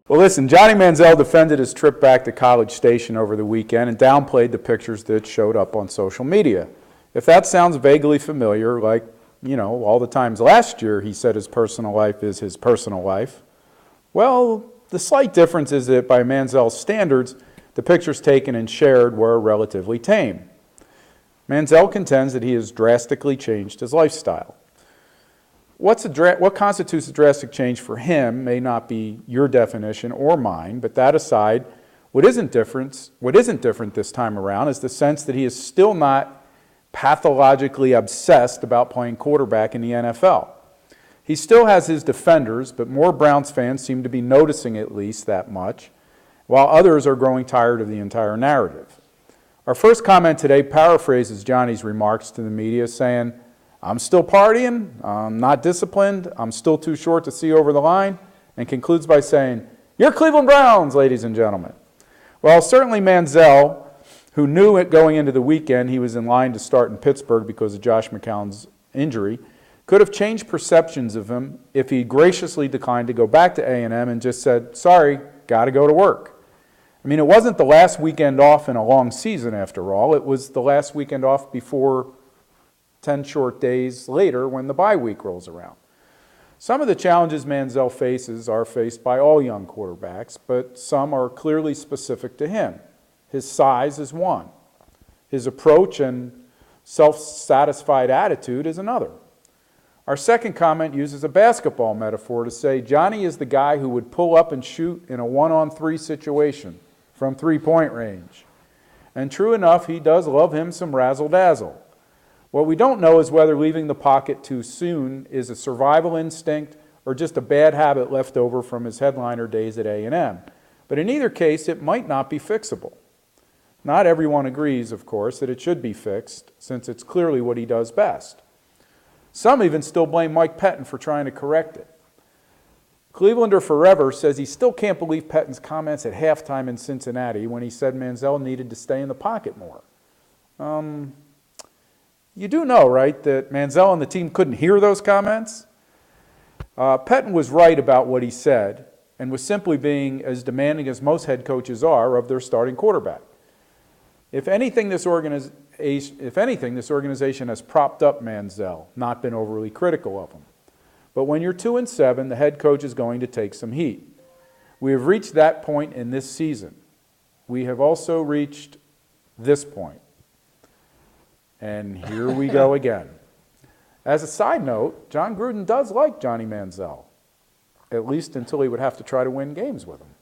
Well, listen, Johnny Manziel defended his trip back to College Station over the weekend and downplayed the pictures that showed up on social media. If that sounds vaguely familiar, like, all the times last year he said his personal life is his personal life, well, the slight difference is that by Manziel's standards, the pictures taken and shared were relatively tame. Manziel contends that he has drastically changed his lifestyle. What constitutes a drastic change for him may not be your definition or mine, but that aside, what isn't different this time around is the sense that he is still not pathologically obsessed about playing quarterback in the NFL. He still has his defenders, but more Browns fans seem to be noticing at least that much, while others are growing tired of the entire narrative. Our first comment today paraphrases Johnny's remarks to the media, saying, "I'm still partying, I'm not disciplined, I'm still too short to see over the line," and concludes by saying, "You're Cleveland Browns, ladies and gentlemen." Well, certainly Manziel, who knew it going into the weekend he was in line to start in Pittsburgh because of Josh McCown's injury, could have changed perceptions of him if he graciously declined to go back to A&M and just said, "Sorry, got to go to work." I mean, it wasn't the last weekend off in a long season after all. It was the last weekend off before 10 short days later when the bye week rolls around. Some of the challenges Manziel faces are faced by all young quarterbacks, but some are clearly specific to him. His size is one. His approach and self-satisfied attitude is another. Our second comment uses a basketball metaphor to say Johnny is the guy who would pull up and shoot in a 1-on-3 situation from three-point range. And true enough, he does love him some razzle-dazzle. What we don't know is whether leaving the pocket too soon is a survival instinct or just a bad habit left over from his headliner days at A&M. But in either case, it might not be fixable. Not everyone agrees, of course, that it should be fixed, since it's clearly what he does best. Some even still blame Mike Pettin for trying to correct it. Clevelander Forever says he still can't believe Pettin's comments at halftime in Cincinnati when he said Manziel needed to stay in the pocket more. You do know, right, that Manziel and the team couldn't hear those comments? Pettin was right about what he said and was simply being as demanding as most head coaches are of their starting quarterback. If anything, this organization has propped up Manziel, not been overly critical of him. But when you're 2-7, the head coach is going to take some heat. We have reached that point in this season. We have also reached this point. And here we go again. As a side note, John Gruden does like Johnny Manziel, at least until he would have to try to win games with him.